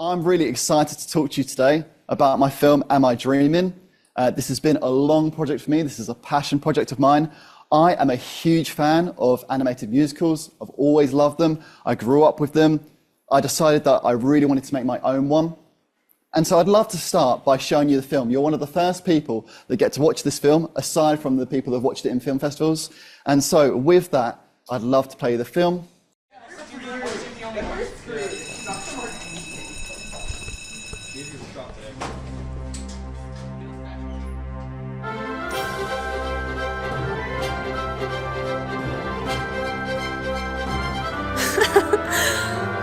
I'm really excited to talk to you today about my film, Am I Dreaming? This has been a long project for me. This is a passion project of mine. I am a huge fan of animated musicals. I've always loved them. I grew up with them. I decided that I really wanted to make my own one. And so I'd love to start by showing you the film. You're one of the first people that get to watch this film, aside from the people that have watched it in film festivals. And so with that, I'd love to play you the film.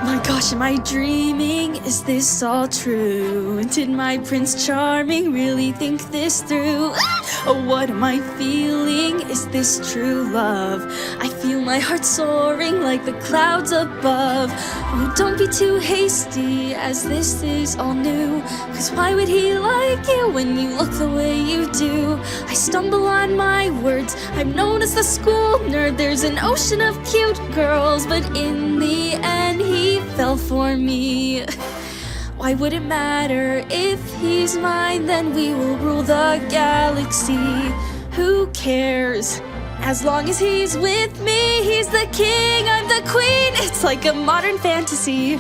My gosh, am I dreaming? Is this all true? Did my Prince Charming really think this through? Oh, what am I feeling? Is this true love? I feel my heart soaring like the clouds above. Oh, don't be too hasty, as this is all new. Cause why would he like you when you look the way you do? I stumble on my words, I'm known as the school nerd. There's an ocean of cute girls, but in the end he fell for me. Why would it matter if he's mine? Then we will rule the galaxy. Who cares? As long as he's with me, he's the king, I'm the queen. It's like a modern fantasy.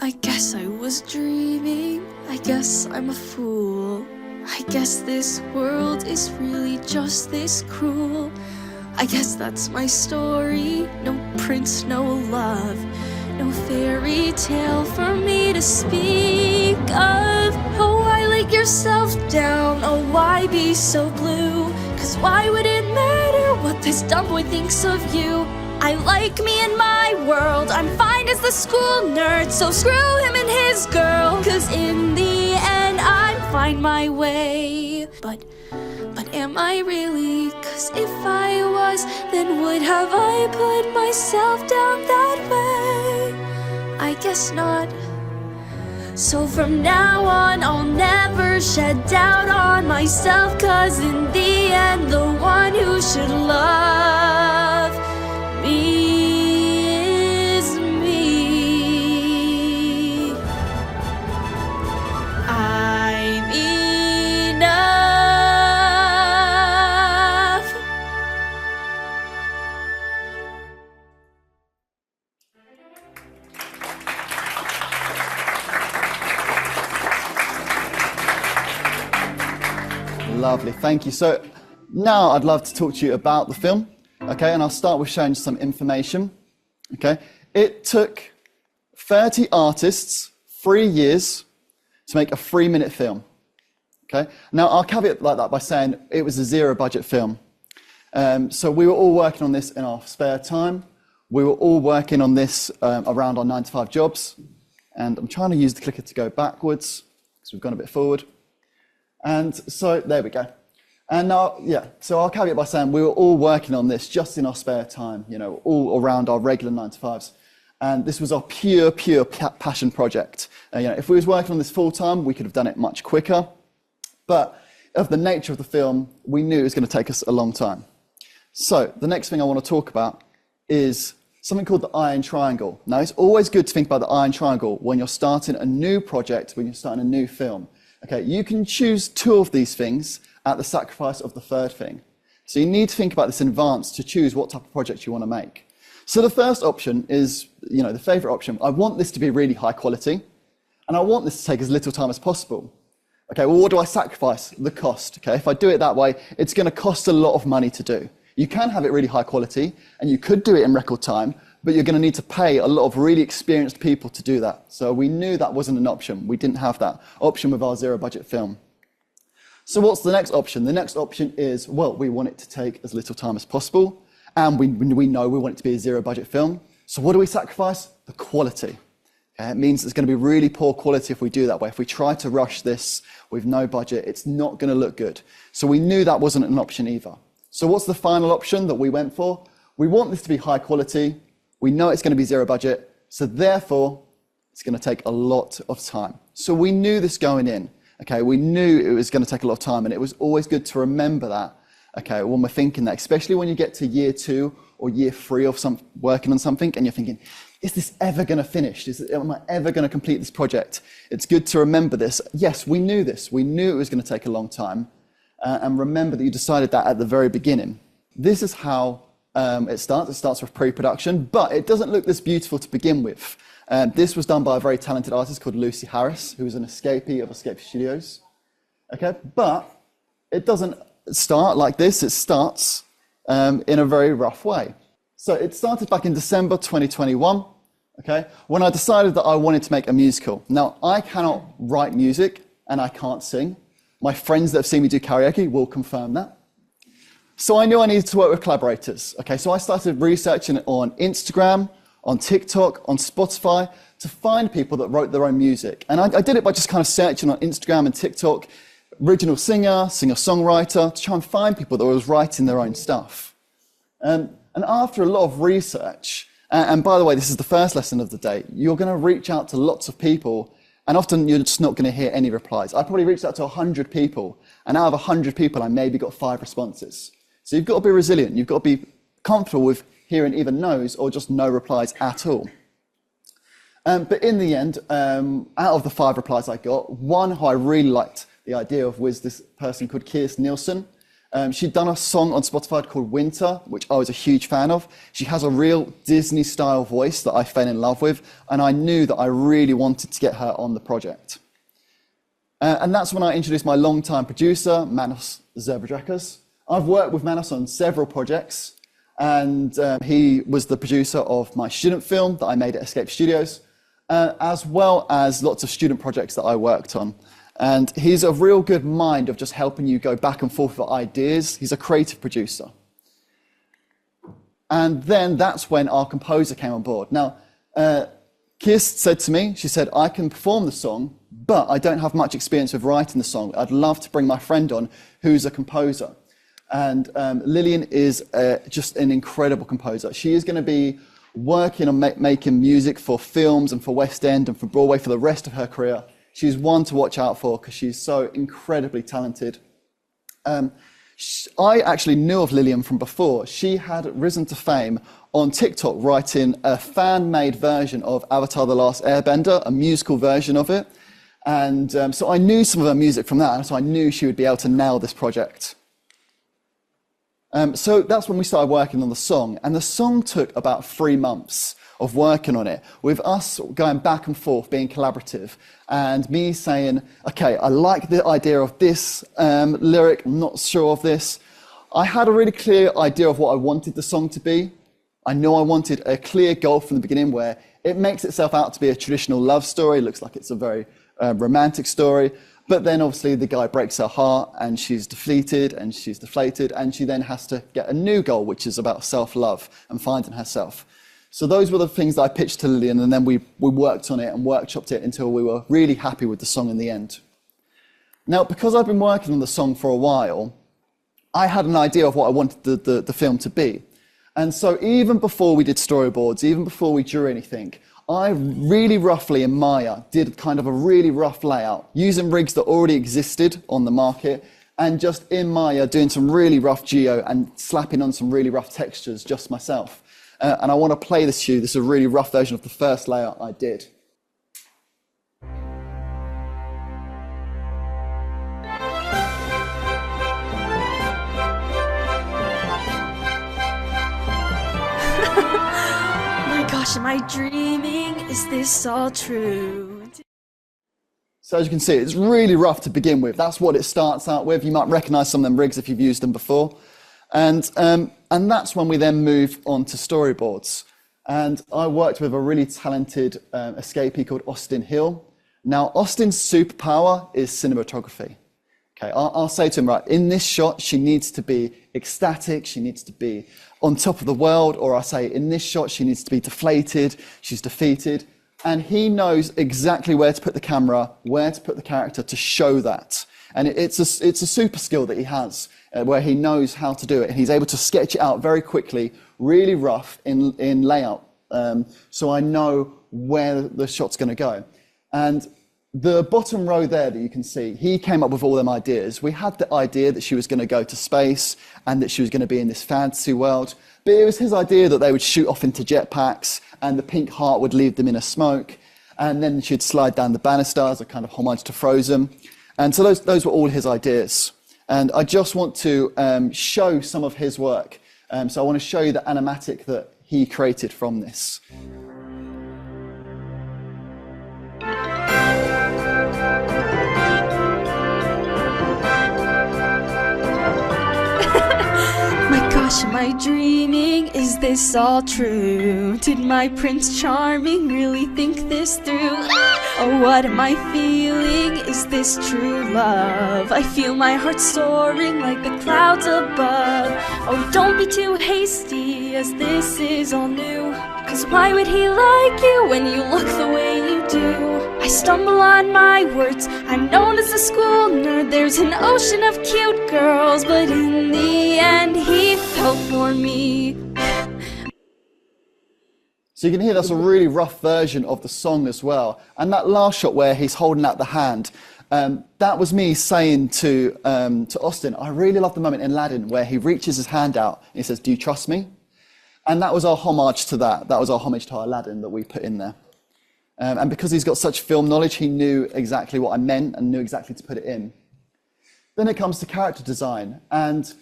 I guess I was dreaming, I guess I'm a fool. I guess this world is really just this cruel. I guess that's my story, no prince, no love. No fairy tale for me to speak of. Oh, why let yourself down, oh why be so blue? Cause why would it matter what this dumb boy thinks of you? I like me and my world, I'm fine as the school nerd. So screw him and his girl, cause in the end I'm fine my way. But am I really? Cause if I was, then would have I put myself down that way? I guess not. So from now on I'll never shed doubt on myself. Cause in the end the one who should love me is me. I'm enough. Lovely, thank you. So now I'd love to talk to you about the film. Okay, and I'll start with showing you some information. Okay, it took 30 artists 3 years to make a 3-minute film. Okay, now I'll caveat like that by saying it was a zero budget film. So we were all working on this in our spare time. We were all working on this around our 9-to-5 jobs. And I'm trying to use the clicker to go backwards because we've gone a bit forward. And so there we go. And now, so I'll caveat by saying we were all working on this just in our spare time, you know, all around our regular 9-to-5s. And this was our pure passion project. You know, if we was working on this full time, we could have done it much quicker. But of the nature of the film, we knew it was going to take us a long time. So the next thing I want to talk about is something called the iron triangle. Now, it's always good to think about the iron triangle when you're starting a new project, when you're starting a new film. Okay, you can choose 2 of these things at the sacrifice of the 3rd thing. So you need to think about this in advance to choose what type of project you want to make. So the first option is, you know, the favorite option. I want this to be really high quality, and I want this to take as little time as possible. Okay, well, what do I sacrifice? The cost. Okay, if I do it that way, it's going to cost a lot of money to do. You can have it really high quality, and you could do it in record time, but you're going to need to pay a lot of really experienced people to do that. So we knew that wasn't an option. We didn't have that option with our zero budget film. So what's the next option? The next option is, well, we want it to take as little time as possible, and we know we want it to be a zero budget film. So what do we sacrifice? The quality. Okay? It means it's going to be really poor quality if we do that way. If we try to rush this with no budget, it's not going to look good. So we knew that wasn't an option either. So what's the final option that we went for? We want this to be high quality. We know it's going to be zero budget. So therefore, It's going to take a lot of time. So we knew this going in. Okay, we knew it was going to take a lot of time, and it was always good to remember that. Okay, when we're thinking that, especially when you get to year 2 or year 3 of working on something, and you're thinking, is this ever going to finish? Am I ever going to complete this project? It's good to remember this. Yes, we knew this. We knew it was going to take a long time, and remember that you decided that at the very beginning. This is how it starts. It starts with pre-production, but it doesn't look this beautiful to begin with. This was done by a very talented artist called Lucy Harris, who was an escapee of Escape Studios. Okay, but it doesn't start like this. It starts in a very rough way. So it started back in December 2021, okay, when I decided that I wanted to make a musical. Now, I cannot write music and I can't sing. My friends that have seen me do karaoke will confirm that. So I knew I needed to work with collaborators. Okay, so I started researching on Instagram, on TikTok, on Spotify, to find people that wrote their own music. And I did it by just kind of searching on Instagram and TikTok, original singer, singer-songwriter, to try and find people that was writing their own stuff. And after a lot of research, and by the way, this is the first lesson of the day, you're going to reach out to lots of people, and often you're just not going to hear any replies. I probably reached out to 100 people, and out of 100 people, I maybe got 5 responses. So you've got to be resilient. You've got to be comfortable with hearing either no's or just no replies at all. But in the end, out of the 5 replies I got, one who I really liked the idea of was this person called Kirsten Nielsen. She'd done a song on Spotify called Winter, which I was a huge fan of. She has a real Disney-style voice that I fell in love with, and I knew that I really wanted to get her on the project. And that's when I introduced my longtime producer, Manos Zervadrekas. I've worked with Manos on several projects, and he was the producer of my student film that I made at Escape Studios, as well as lots of student projects that I worked on. And he's a real good mind of just helping you go back and forth with ideas. He's a creative producer. And then that's when our composer came on board. Now, Kirst said to me, she said, I can perform the song, but I don't have much experience with writing the song. I'd love to bring my friend on who's a composer. And Lillian is just an incredible composer. She is going to be working on making music for films and for West End and for Broadway for the rest of her career. She's one to watch out for because she's so incredibly talented. I actually knew of Lillian from before. She had risen to fame on TikTok writing a fan-made version of Avatar: The Last Airbender, a musical version of it. And so I knew some of her music from that, and so I knew she would be able to nail this project. So that's when we started working on the song, and the song took about 3 months of working on it, with us going back and forth, being collaborative, and me saying, okay, I like the idea of this lyric, I'm not sure of this. I had a really clear idea of what I wanted the song to be. I knew I wanted a clear goal from the beginning where it makes itself out to be a traditional love story, it looks like it's a very romantic story, but then obviously the guy breaks her heart and she's defeated and she's deflated, and she then has to get a new goal, which is about self-love and finding herself. So those were the things that I pitched to Lillian, and then we worked on it and workshopped it until we were really happy with the song in the end. Now, because I've been working on the song for a while, I had an idea of what I wanted the film to be. And so even before we did storyboards, even before we drew anything, I really roughly in Maya did kind of a really rough layout using rigs that already existed on the market, and just in Maya doing some really rough geo and slapping on some really rough textures just myself. And I want to play this to you. This is a really rough version of the first layout I did. My gosh, am I dreaming? Is this all true? So as you can see, it's really rough to begin with. That's what it starts out with. You might recognize some of them rigs if you've used them before. And that's when we then move on to storyboards. And I worked with a really talented escapee called Austin Hill. Now, Austin's superpower is cinematography. Okay, I'll say to him, right, in this shot, she needs to be ecstatic, she needs to be on top of the world, or I say, in this shot, she needs to be deflated, she's defeated. And he knows exactly where to put the camera, where to put the character to show that. And it's a super skill that he has, where he knows how to do it. And he's able to sketch it out very quickly, really rough in layout. So I know where the shot's going to go. And the bottom row there that you can see, he came up with all them ideas. We had the idea that she was going to go to space and that she was going to be in this fantasy world, but it was his idea that they would shoot off into jetpacks and the pink heart would leave them in a smoke, and then she'd slide down the banister as a kind of homage to Frozen. And so those were all his ideas. And I just want to show some of his work. So I want to show you the animatic that he created from this. Am I dreaming? Is this all true? Did my Prince Charming really think this through? Oh, what am I feeling? Is this true love? I feel my heart soaring like the clouds above. Oh, don't be too hasty, as this is all new. 'Cause why would he like you when you look the way you do? I stumble on my words, I'm known as a school nerd. There's an ocean of cute girls, but in the end he fell for me. So you can hear that's a really rough version of the song as well. And that last shot where he's holding out the hand, that was me saying to Austin, I really love the moment in Aladdin where he reaches his hand out and he says, do you trust me? And that was our homage to that. That was our homage to our Aladdin that we put in there. And because he's got such film knowledge, he knew exactly what I meant and knew exactly to put it in. Then it comes to character design. And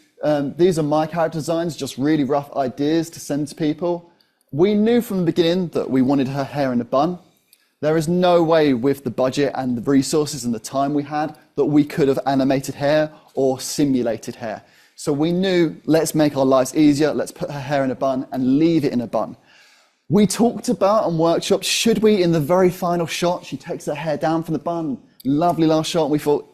these are my character designs, just really rough ideas to send to people. We knew from the beginning that we wanted her hair in a bun. There is no way with the budget and the resources and the time we had that we could have animated hair or simulated hair. So we knew, let's make our lives easier, let's put her hair in a bun and leave it in a bun. We talked about and workshopped, should we, in the very final shot, she takes her hair down from the bun, lovely last shot, and we thought,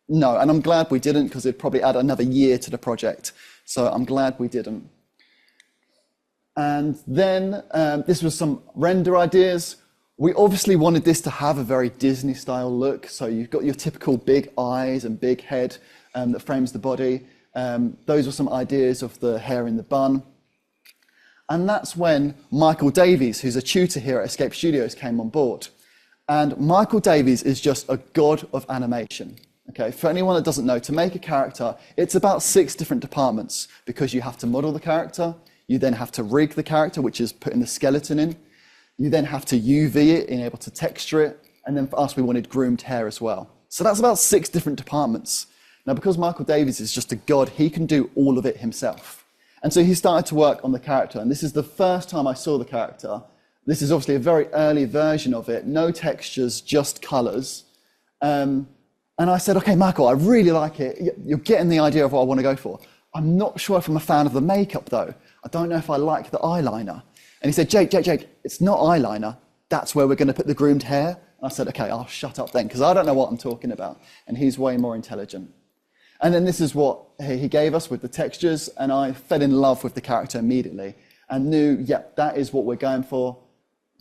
no, and I'm glad we didn't, because it'd probably add another year to the project. So I'm glad we didn't. And then this was some render ideas. We obviously wanted this to have a very Disney-style look, so you've got your typical big eyes and big head that frames the body. Those were some ideas of the hair in the bun. And that's when Michael Davies, who's a tutor here at Escape Studios, came on board. And Michael Davies is just a god of animation. Okay, for anyone that doesn't know, to make a character, it's about 6 different departments, because you have to model the character, you then have to rig the character, which is putting the skeleton in, you then have to UV it, being able to texture it, and then for us, we wanted groomed hair as well. So that's about 6 different departments. Now, because Michael Davies is just a god, he can do all of it himself. And so he started to work on the character, and this is the first time I saw the character. This is obviously a very early version of it, no textures, just colors. And I said, okay, Michael, I really like it. You're getting the idea of what I want to go for. I'm not sure if I'm a fan of the makeup, though. I don't know if I like the eyeliner. And he said, Jake, it's not eyeliner. That's where we're going to put the groomed hair. And I said, okay, I'll shut up then, because I don't know what I'm talking about. And he's way more intelligent. And then this is what he gave us with the textures, and I fell in love with the character immediately and knew, yeah, that is what we're going for.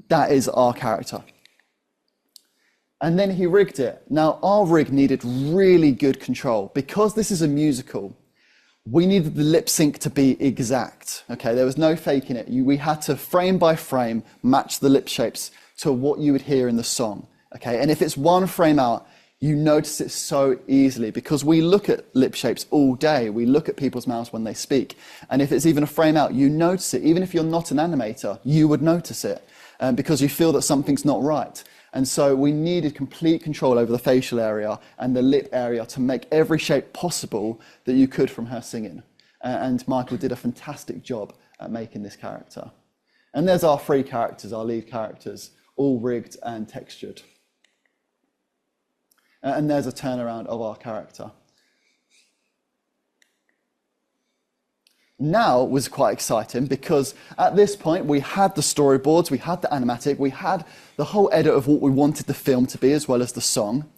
That is our character. And then he rigged it. Now, our rig needed really good control. Because this is a musical, we needed the lip sync to be exact. Okay, there was no faking it. We had to, frame by frame, match the lip shapes to what you would hear in the song. Okay, and if it's one frame out, you notice it so easily, because we look at lip shapes all day. We look at people's mouths when they speak. And if it's even a frame out, you notice it. Even if you're not an animator, you would notice it because you feel that something's not right. And so we needed complete control over the facial area and the lip area to make every shape possible that you could from her singing. And Michael did a fantastic job at making this character. And there's our 3 characters, our lead characters, all rigged and textured. And there's a turnaround of our character. Now was quite exciting, because at this point we had the storyboards, we had the animatic, we had the whole edit of what we wanted the film to be, as well as the song.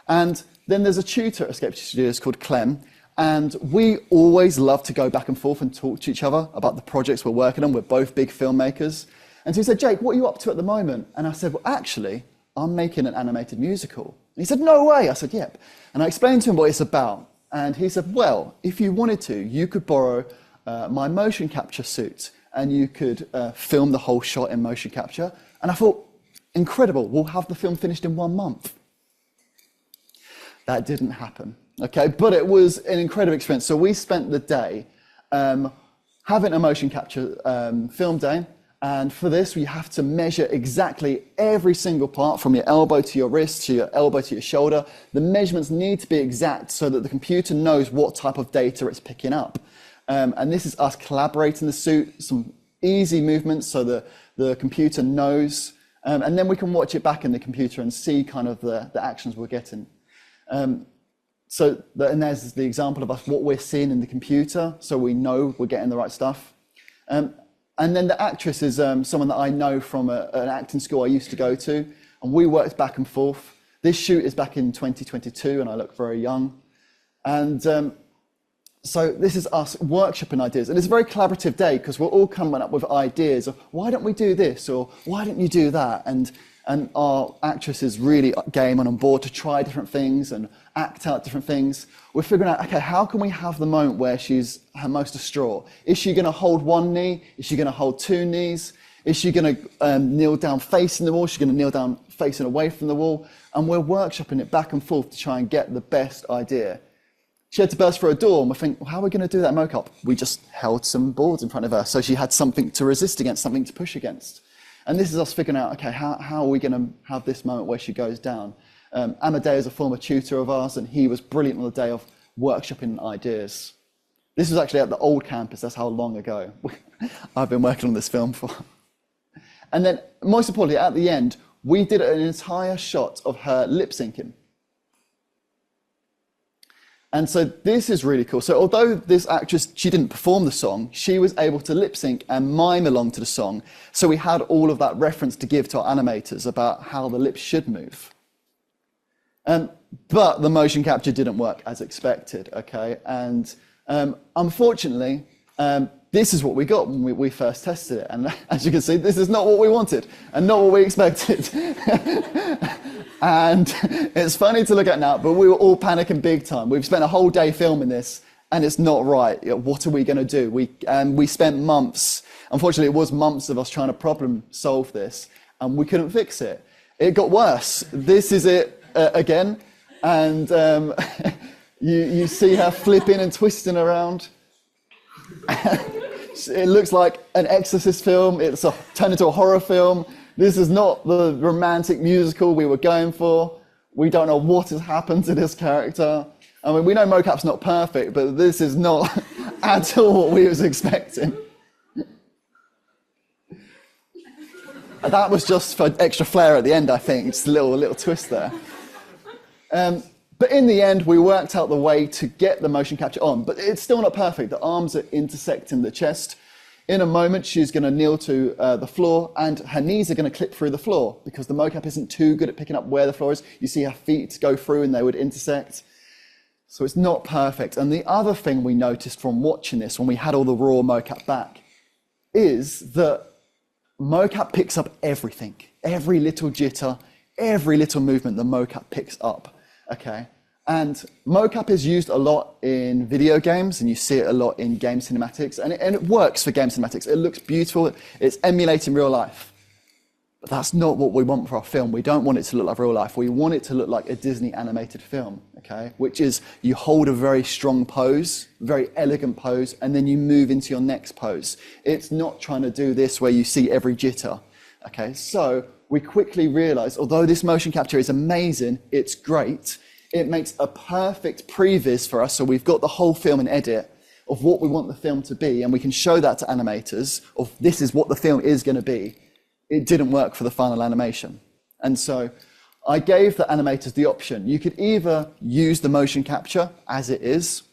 And then there's a tutor at Escape Studios called Clem, and we always love to go back and forth and talk to each other about the projects we're working on. We're both big filmmakers. And so he said, Jake, what are you up to at the moment? And I said, well, actually, I'm making an animated musical. And he said, no way. I said, yep. And I explained to him what it's about. And he said, well, if you wanted to, you could borrow my motion capture suit, and you could film the whole shot in motion capture. And I thought, incredible, we'll have the film finished in 1 month. That didn't happen, okay? But it was an incredible experience. So we spent the day having a motion capture film day. And for this, we have to measure exactly every single part from your elbow to your wrist, to your elbow to your shoulder. The measurements need to be exact so that the computer knows what type of data it's picking up. And this is us collaborating the suit, some easy movements so the computer knows. And then we can watch it back in the computer and see kind of the actions we're getting. And there's the example of us, what we're seeing in the computer, so we know we're getting the right stuff. And then the actress is someone that I know from an acting school I used to go to, and we worked back and forth. This shoot is back in 2022, and I look very young. And so this is us workshopping ideas, and it's a very collaborative day because we're all coming up with ideas of why don't we do this, or why don't you do that? And our actress is really game and on board to try different things and act out different things. We're figuring out, okay, how can we have the moment where she's her most distraught? Is she going to hold one knee? Is she going to hold two knees? Is she going to kneel down facing the wall? Is she going to kneel down facing away from the wall? And we're workshopping it back and forth to try and get the best idea. She had to burst through a door, and we think, well, how are we going to do that mocap? We just held some boards in front of her, so she had something to resist against, something to push against. And this is us figuring out, okay, how are we going to have this moment where she goes down? Amadeo is a former tutor of ours, and he was brilliant on the day of workshopping ideas. This was actually at the old campus. That's how long ago I've been working on this film for. And then, most importantly, at the end, we did an entire shot of her lip syncing. And so this is really cool. So although this actress, she didn't perform the song, she was able to lip sync and mime along to the song. So we had all of that reference to give to our animators about how the lips should move. But the motion capture didn't work as expected, okay? And unfortunately, this is what we got when we first tested it. And as you can see, this is not what we wanted and not what we expected. And it's funny to look at now, but we were all panicking big time. We've spent a whole day filming this, and it's not right. What are we going to do? We spent months. Unfortunately, it was months of us trying to problem solve this, and we couldn't fix it. It got worse. This is it again, and you see her flipping and twisting around. It looks like an Exorcist film. It's turned into a horror film. This is not the romantic musical we were going for. We don't know what has happened to this character. I mean, we know mocap's not perfect, but this is not at all what we was expecting. That was just for extra flair at the end, I think. Just a little twist there. But in the end, we worked out the way to get the motion capture on, but it's still not perfect. The arms are intersecting the chest. In a moment, she's going to kneel to the floor, and her knees are going to clip through the floor because the mocap isn't too good at picking up where the floor is. You see her feet go through and they would intersect. So it's not perfect. And the other thing we noticed from watching this when we had all the raw mocap back is that mocap picks up everything. Every little jitter, every little movement the mocap picks up, okay? And mocap is used a lot in video games, and you see it a lot in game cinematics, and it works for game cinematics. It looks beautiful, it's emulating real life. But that's not what we want for our film. We don't want it to look like real life. We want it to look like a Disney animated film, okay? Which is, you hold a very strong pose, very elegant pose, and then you move into your next pose. It's not trying to do this where you see every jitter, okay? So we quickly realized, although this motion capture is amazing, it's great, it makes a perfect previs for us, so we've got the whole film in edit of what we want the film to be, and we can show that to animators of this is what the film is going to be. It didn't work for the final animation. And so I gave the animators the option. You could either use the motion capture as it is,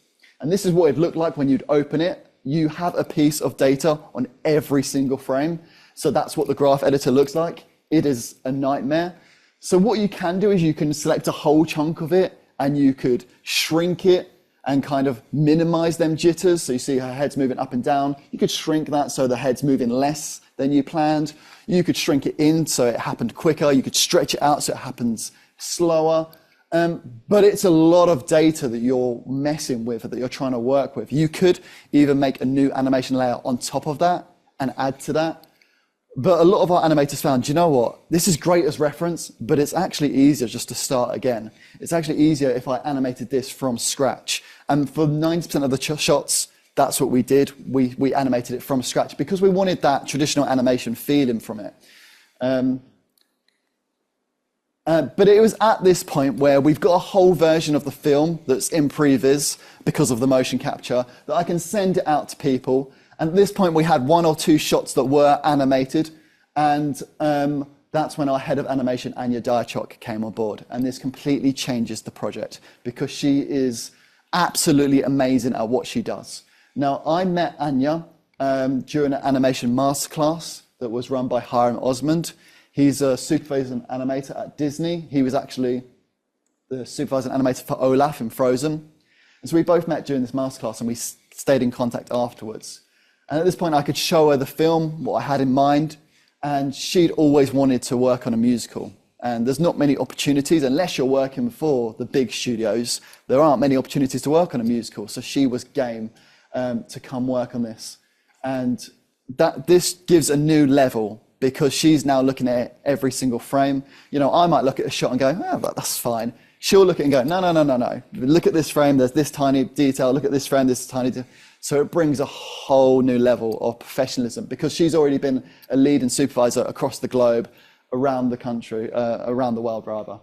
and this is what it'd look like when you'd open it. You have a piece of data on every single frame, so that's what the graph editor looks like. It is a nightmare. So what you can do is you can select a whole chunk of it and you could shrink it and kind of minimize them jitters. So you see her head's moving up and down. You could shrink that so the head's moving less than you planned. You could shrink it in so it happened quicker. You could stretch it out so it happens slower. But it's a lot of data that you're messing with, that you're trying to work with. You could either make a new animation layer on top of that and add to that, But a lot of our animators found, you know what, this is great as reference, but it's actually easier just to start again. It's actually easier if I animated this from scratch. And for 90% of the shots, that's what we did. We animated it from scratch because we wanted that traditional animation feeling from it. But it was at this point where we've got a whole version of the film that's in previs because of the motion capture that I can send it out to people. And at this point, we had 1 or 2 shots that were animated. And that's when our head of animation, Anya Diachok, came on board. And this completely changes the project because she is absolutely amazing at what she does. Now, I met Anya during an animation masterclass that was run by Hiram Osmond. He's a supervisor and animator at Disney. He was actually the supervisor and animator for Olaf in Frozen. And so we both met during this masterclass and we stayed in contact afterwards. And at this point, I could show her the film, what I had in mind, and she'd always wanted to work on a musical. And there's not many opportunities, unless you're working for the big studios, there aren't many opportunities to work on a musical. So she was game to come work on this. And this gives a new level because she's now looking at every single frame. You know, I might look at a shot and go, oh, that's fine. She'll look at it and go, no. Look at this frame, there's this tiny detail. Look at this frame, this tiny detail. So it brings a whole new level of professionalism because she's already been a lead and supervisor across the globe, around the country, around the world rather.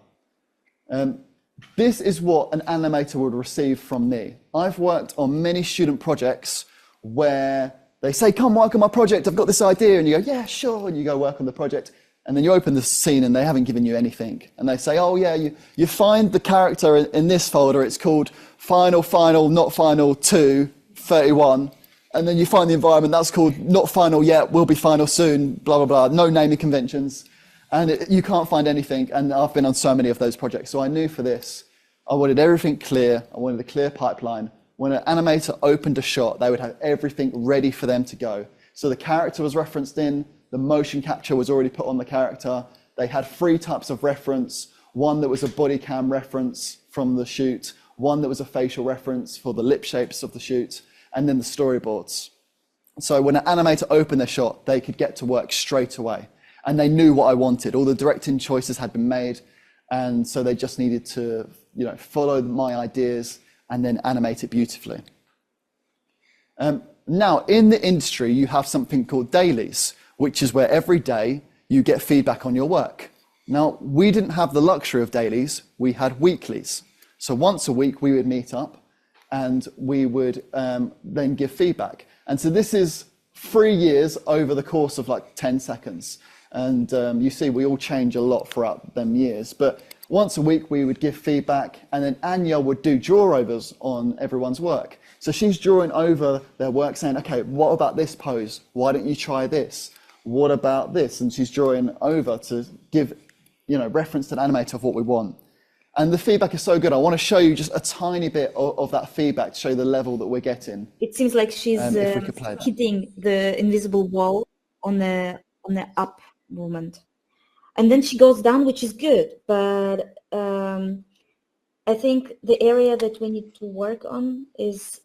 This is what an animator would receive from me. I've worked on many student projects where they say, come work on my project, I've got this idea. And you go, yeah, sure. And you go work on the project. And then you open the scene and they haven't given you anything. And they say, oh yeah, you find the character in this folder, it's called Final, Not Final 2, 31. And then you find the environment, that's called Not Final Yet, Will Be Final Soon, blah, blah, blah. No naming conventions. And you can't find anything. And I've been on so many of those projects. So I knew for this, I wanted everything clear. I wanted a clear pipeline. When an animator opened a shot, they would have everything ready for them to go. So the character was referenced in, the motion capture was already put on the character. They had 3 types of reference. One that was a body cam reference from the shoot, one that was a facial reference for the lip shapes of the shoot, and then the storyboards. So when an animator opened their shot, they could get to work straight away. And they knew what I wanted. All the directing choices had been made. And so they just needed to, follow my ideas and then animate it beautifully. Now, in the industry, you have something called dailies, which is where every day you get feedback on your work. Now, we didn't have the luxury of dailies, we had weeklies. So once a week, we would meet up and we would then give feedback. And so this is 3 years over the course of like 10 seconds. And you see, we all change a lot throughout them years. But once a week, we would give feedback, and then Anya would do draw-overs on everyone's work. So she's drawing over their work, saying, okay, what about this pose? Why don't you try this? What about this? And she's drawing over to give, reference to the animator of what we want. And the feedback is so good. I want to show you just a tiny bit of that feedback to show you the level that we're getting. It seems like she's hitting the invisible wall on the up movement. And then she goes down, which is good. But I think the area that we need to work on is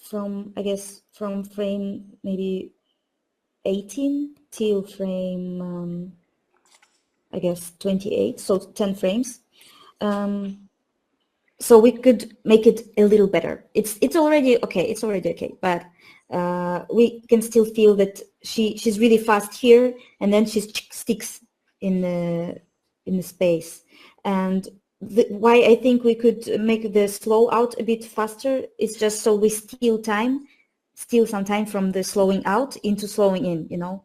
from frame maybe 18 till frame, 28, so 10 frames. So we could make it a little better. It's already okay, but we can still feel that she's really fast here, and then she sticks in the space. And why I think we could make the slow out a bit faster is just so we steal some time from the slowing out into slowing in,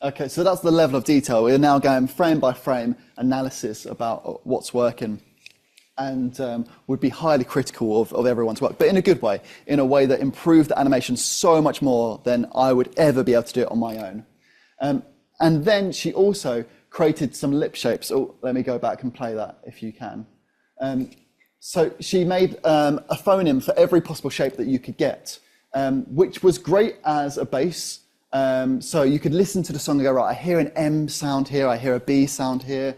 Okay, so that's the level of detail. We're now going frame by frame analysis about what's working, and would be highly critical of everyone's work, but in a good way, in a way that improved the animation so much more than I would ever be able to do it on my own. And then she also created some lip shapes. Oh, let me go back and play that if you can. So she made a phoneme for every possible shape that you could get, which was great as a base. So you could listen to the song and go, right, I hear an M sound here, I hear a B sound here.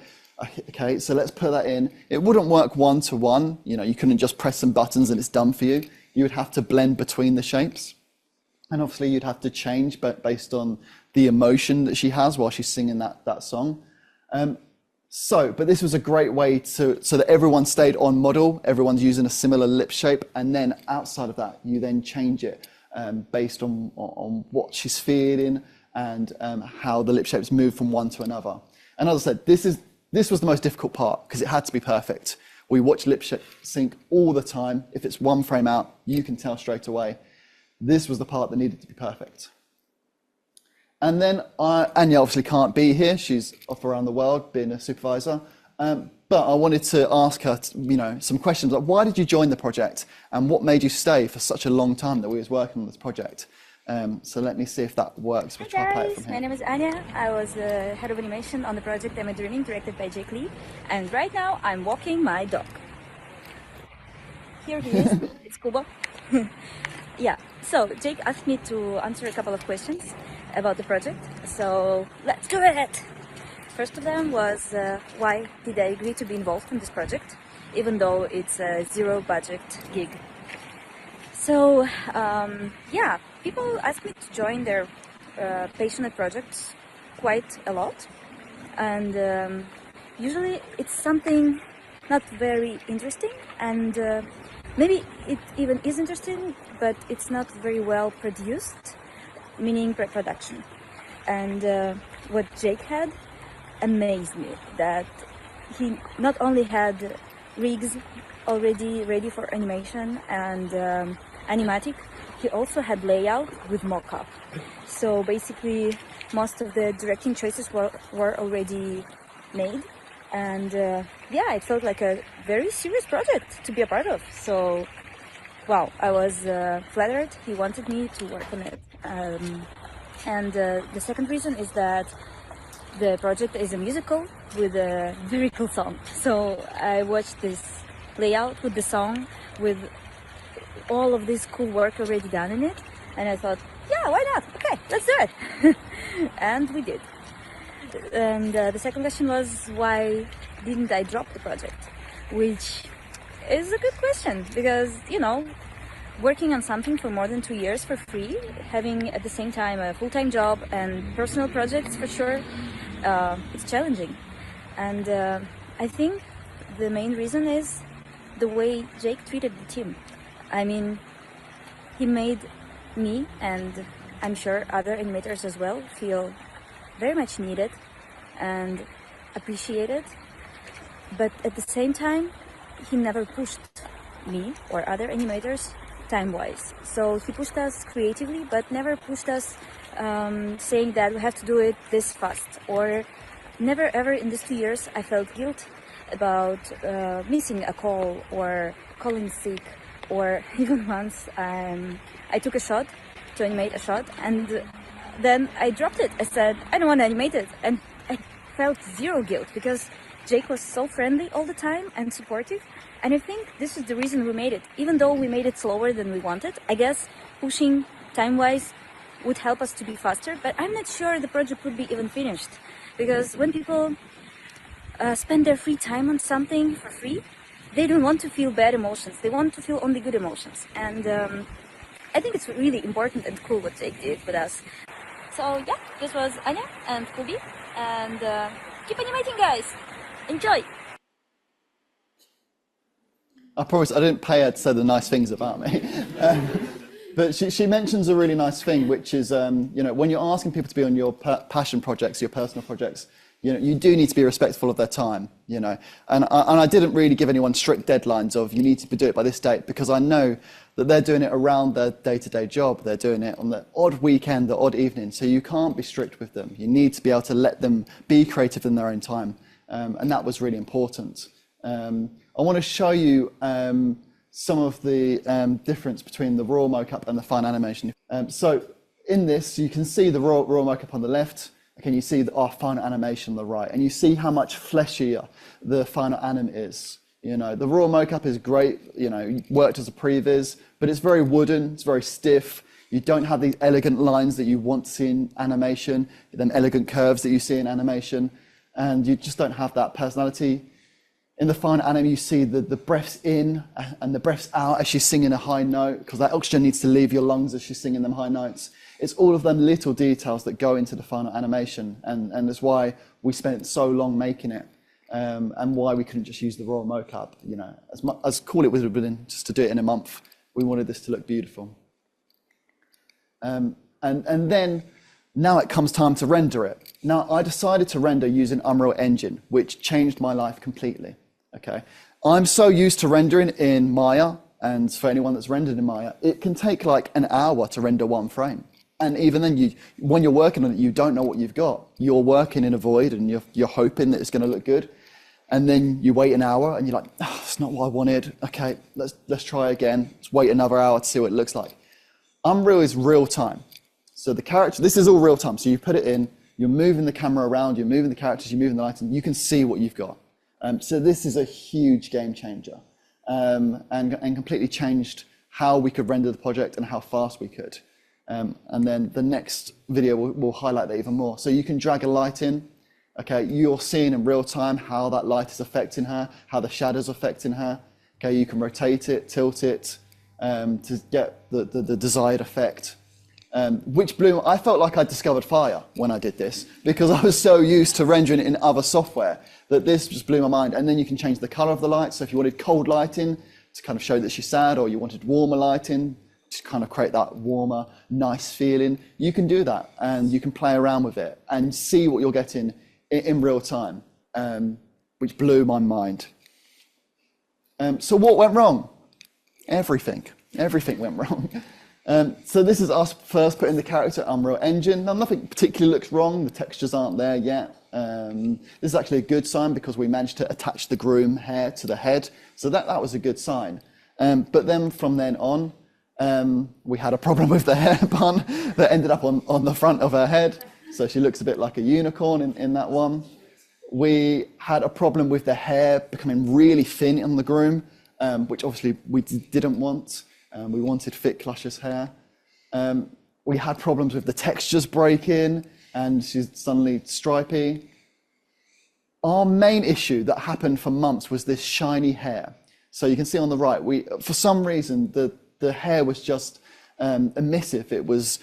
Okay, so let's put that in. It wouldn't work one-to-one. You couldn't just press some buttons and it's done for you. You would have to blend between the shapes. And obviously you'd have to change but based on the emotion that she has while she's singing that song. But this was a great way so that everyone stayed on model, everyone's using a similar lip shape, and then outside of that, you then change it based on what she's feeling and how the lip shapes move from one to another. And as I said, this was the most difficult part because it had to be perfect. We watch lip sync all the time. If it's one frame out, you can tell straight away. This was the part that needed to be perfect. And then Anya obviously can't be here. She's off around the world being a supervisor. But I wanted to ask her, some questions like, why did you join the project? And what made you stay for such a long time that we was working on this project? So let me see if that works. We'll try to play it from here. My name is Anya. I was the head of animation on the project I'm Dreaming, directed by Jake Lee. And right now I'm walking my dog. Here he is. It's Kubo. Yeah, so Jake asked me to answer a couple of questions about the project. So let's do it! First of them was why did I agree to be involved in this project, even though it's a zero budget gig. So yeah, people ask me to join their passionate projects quite a lot, and usually it's something not very interesting, and maybe it even is interesting, but it's not very well produced, meaning pre-production. And what Jake had amazed me, that he not only had rigs already ready for animation and animatic, he also had layout with mock-up. So basically most of the directing choices were already made, and yeah, it felt like a very serious project to be a part of. So wow, I was flattered he wanted me to work on it. And the second reason is that the project is a musical with a very cool song. So I watched this layout with the song, with all of this cool work already done in it, and I thought, yeah, why not? Okay, let's do it. And we did. And the second question was, why didn't I drop the project? Which is a good question, because, working on something for more than 2 years for free, having at the same time a full-time job and personal projects for sure, it's challenging. And I think the main reason is the way Jake treated the team. I mean, he made me, and I'm sure other animators as well, feel very much needed and appreciated. But at the same time, he never pushed me or other animators time-wise. So he pushed us creatively, but never pushed us saying that we have to do it this fast. Or never ever in these 2 years I felt guilt about missing a call or calling sick, or even once I took a shot to animate a shot and then I dropped it. I said, I don't want to animate it, and I felt zero guilt because Jake was so friendly all the time and supportive, and I think this is the reason we made it. Even though we made it slower than we wanted, I guess pushing time-wise would help us to be faster, but I'm not sure the project would be even finished, because when people spend their free time on something for free, they don't want to feel bad emotions, they want to feel only good emotions. And I think it's really important and cool what Jake did with us. So yeah, this was Anya and Kubi, and keep animating, guys! Enjoy! I promise I didn't pay her to say the nice things about me. But she mentions a really nice thing, which is, when you're asking people to be on your passion projects, your personal projects, you do need to be respectful of their time, And I didn't really give anyone strict deadlines of you need to do it by this date, because I know that they're doing it around their day-to-day job. They're doing it on the odd weekend, the odd evening. So you can't be strict with them. You need to be able to let them be creative in their own time. And that was really important. I want to show you some of the difference between the raw mocap and the fine animation. So in this, you can see the raw mocap on the left. Okay, you see our final animation on the right, and you see how much fleshier the final anim is. The raw mocap is great, worked as a previs, but it's very wooden, it's very stiff. You don't have these elegant lines that you want to see in animation, them elegant curves that you see in animation, and you just don't have that personality. In the final anim, you see the breaths in and the breaths out as she's singing a high note, because that oxygen needs to leave your lungs as she's singing them high notes. It's all of them little details that go into the final animation, and that's why we spent so long making it, and why we couldn't just use the raw mocap. You know, as cool it would have been just to do it in a month, we wanted this to look beautiful. And then now it comes time to render it. Now I decided to render using Unreal Engine, which changed my life completely. Okay, I'm so used to rendering in Maya, and for anyone that's rendered in Maya, it can take like an hour to render one frame. And even then, when you're working on it, you don't know what you've got. You're working in a void, and you're hoping that it's going to look good. And then you wait an hour, and you're like, oh, that's not what I wanted. Okay, let's try again. Let's wait another hour to see what it looks like. Unreal is real time. So the character, this is all real time. So you put it in, you're moving the camera around, you're moving the characters, you're moving the lighting, you can see what you've got. So this is a huge game changer, and completely changed how we could render the project and how fast we could. And then the next video will highlight that even more. So you can drag a light in. Okay, you're seeing in real time how that light is affecting her, how the shadows are affecting her. Okay, you can rotate it, tilt it, to get the desired effect. Which blew, I felt like I discovered fire when I did this, because I was so used to rendering it in other software that this just blew my mind. And then you can change the color of the light. So if you wanted cold lighting to kind of show that she's sad, or you wanted warmer lighting to kind of create that warmer, nice feeling, you can do that, and you can play around with it and see what you're getting in real time, which blew my mind. So what went wrong? Everything went wrong. So this is us first putting the character Unreal Engine. Now nothing particularly looks wrong, the textures aren't there yet. This is actually a good sign, because we managed to attach the groom hair to the head, so that was a good sign. But then from then on, we had a problem with the hair bun that ended up on the front of her head, so she looks a bit like a unicorn in that one. We had a problem with the hair becoming really thin on the groom, which obviously we didn't want. We wanted thick, luscious hair. We had problems with the textures breaking, and she's suddenly stripy. Our main issue that happened for months was this shiny hair. So you can see on the right, for some reason, the hair was just emissive. It was,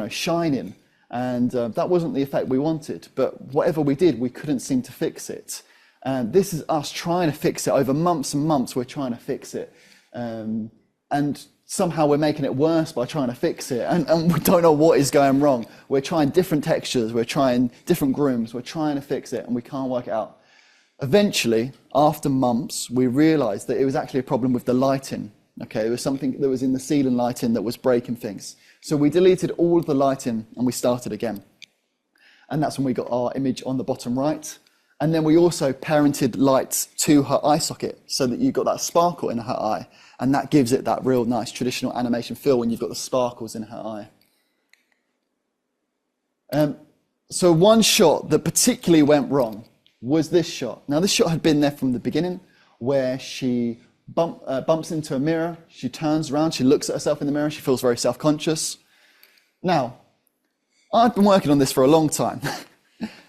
shining, and that wasn't the effect we wanted. But whatever we did, we couldn't seem to fix it. And this is us trying to fix it. Over months and months, we're trying to fix it. And somehow we're making it worse by trying to fix it, and we don't know what is going wrong. We're trying different textures, we're trying different grooms, we're trying to fix it, and we can't work it out. Eventually, after months, we realized that it was actually a problem with the lighting. Okay, there was something that was in the ceiling lighting that was breaking things. So we deleted all of the lighting, and we started again. And that's when we got our image on the bottom right. And then we also parented lights to her eye socket, so that you've got that sparkle in her eye. And that gives it that real nice traditional animation feel when you've got the sparkles in her eye. So one shot that particularly went wrong was this shot. Now this shot had been there from the beginning, where she bumps into a mirror, she turns around, she looks at herself in the mirror, she feels very self-conscious. Now, I'd been working on this for a long time.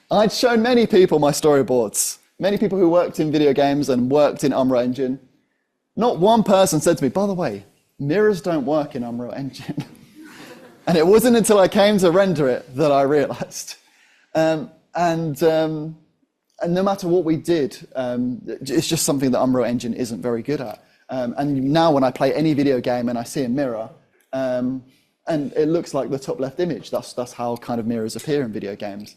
I'd shown many people my storyboards, many people who worked in video games and worked in Unreal Engine. Not one person said to me, by the way, mirrors don't work in Unreal Engine. And it wasn't until I came to render it that I realized. And no matter what we did, it's just something that Unreal Engine isn't very good at. And now when I play any video game and I see a mirror, and it looks like the top left image, that's how kind of mirrors appear in video games.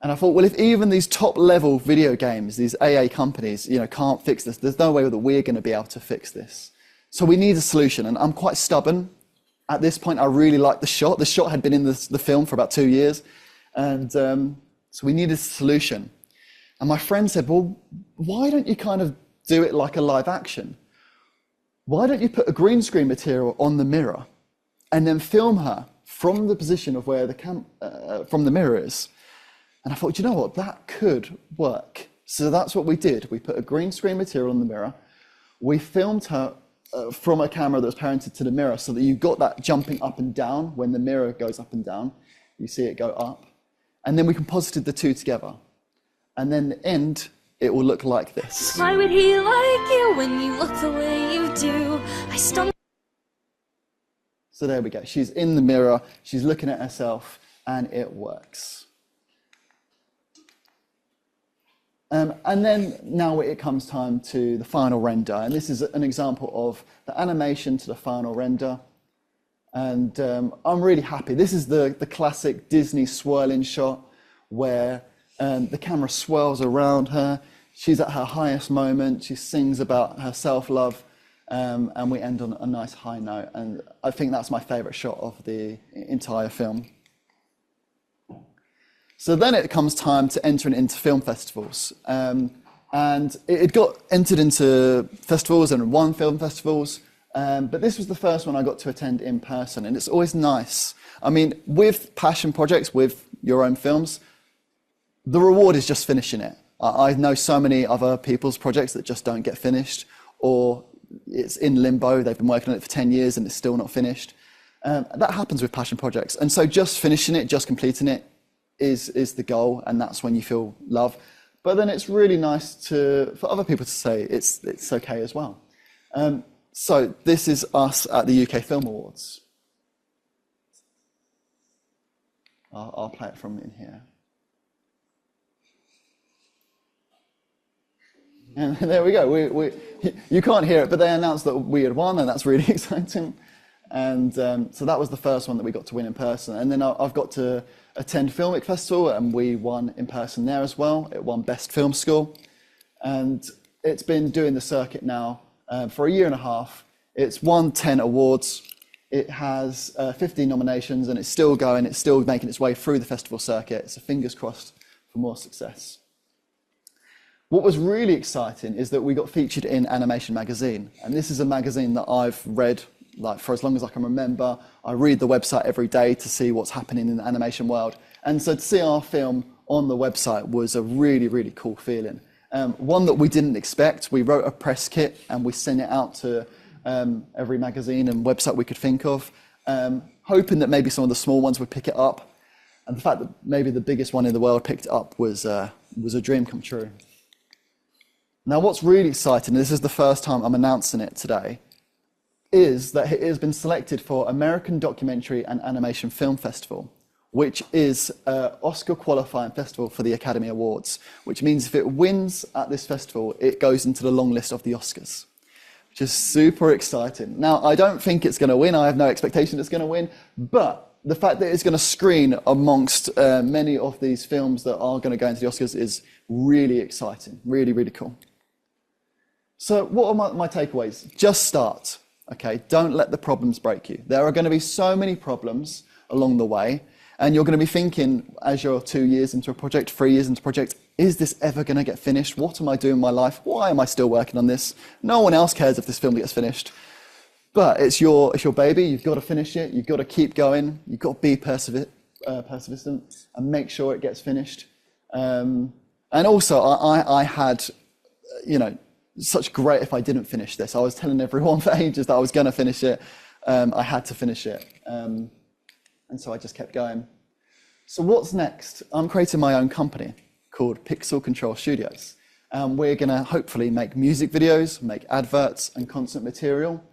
And I thought, well, if even these top-level video games, these AA companies, can't fix this, there's no way that we're going to be able to fix this. So we need a solution, and I'm quite stubborn. At this point, I really liked the shot. The shot had been in the film for about 2 years, and so we needed a solution. And my friend said, well, why don't you kind of do it like a live action? Why don't you put a green screen material on the mirror and then film her from the position of where from the mirror is? And I thought, you know what, that could work. So that's what we did. We put a green screen material on the mirror. We filmed her from a camera that was parented to the mirror, so that you got that jumping up and down when the mirror goes up and down. You see it go up. And then we composited the two together. And then the end, it will look like this. Why would he like you when you look the way you do? I stumble. So there we go. She's in the mirror, she's looking at herself, and it works. And then now it comes time to the final render. And this is an example of the animation to the final render. And I'm really happy. This is the classic Disney swirling shot where the camera swirls around her. She's at her highest moment. She sings about her self-love. And we end on a nice high note. And I think that's my favorite shot of the entire film. So then it comes time to enter into film festivals. And it got entered into festivals and won film festivals. But this was the first one I got to attend in person. And it's always nice. I mean, with passion projects, with your own films, the reward is just finishing it. I know so many other people's projects that just don't get finished, or it's in limbo. They've been working on it for 10 years and it's still not finished. That happens with passion projects. And so just finishing it, just completing it is the goal, and that's when you feel love. But then it's really nice for other people to say it's okay as well. So this is us at the UK Film Awards. I'll play it from in here. And there we go. You can't hear it, but they announced that we had won, and that's really exciting. And so that was the first one that we got to win in person. And then I've got to attend Filmic Festival, and we won in person there as well. It won Best Film Score. And it's been doing the circuit now for a year and a half. It's won 10 awards. It has 15 nominations, and it's still going. It's still making its way through the festival circuit. So fingers crossed for more success. What was really exciting is that we got featured in Animation Magazine. And this is a magazine that I've read for as long as I can remember. I read the website every day to see what's happening in the animation world. And so to see our film on the website was a really, really cool feeling. One that we didn't expect. We wrote a press kit and we sent it out to every magazine and website we could think of, hoping that maybe some of the small ones would pick it up. And the fact that maybe the biggest one in the world picked it up was a dream come true. Now, what's really exciting, and this is the first time I'm announcing it today, is that it has been selected for American Documentary and Animation Film Festival, which is an Oscar qualifying festival for the Academy Awards, which means if it wins at this festival, it goes into the long list of the Oscars, which is super exciting. Now, I don't think it's going to win. I have no expectation it's going to win, but the fact that it's going to screen amongst many of these films that are going to go into the Oscars is really exciting, really, really cool. So what are my takeaways? Just start, okay? Don't let the problems break you. There are going to be so many problems along the way, and you're going to be thinking, as you're 2 years into a project, 3 years into a project, is this ever going to get finished? What am I doing in my life? Why am I still working on this? No one else cares if this film gets finished. But it's your baby. You've got to finish it. You've got to keep going. You've got to be persistent and make sure it gets finished. And also, I had, such great if I didn't finish this. I was telling everyone for ages that I was going to finish it. I had to finish it. And so I just kept going. So what's next? I'm creating my own company called Pixel Control Studios. We're going to hopefully make music videos, make adverts and content material.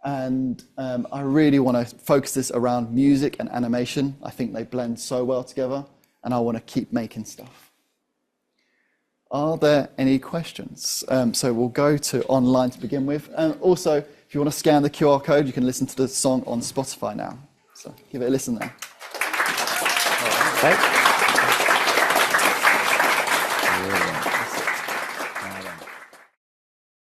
And I really want to focus this around music and animation. I think they blend so well together, and I want to keep making stuff. Are there any questions? So we'll go to online to begin with. Also, if you want to scan the QR code, you can listen to the song on Spotify now. So give it a listen there. Okay.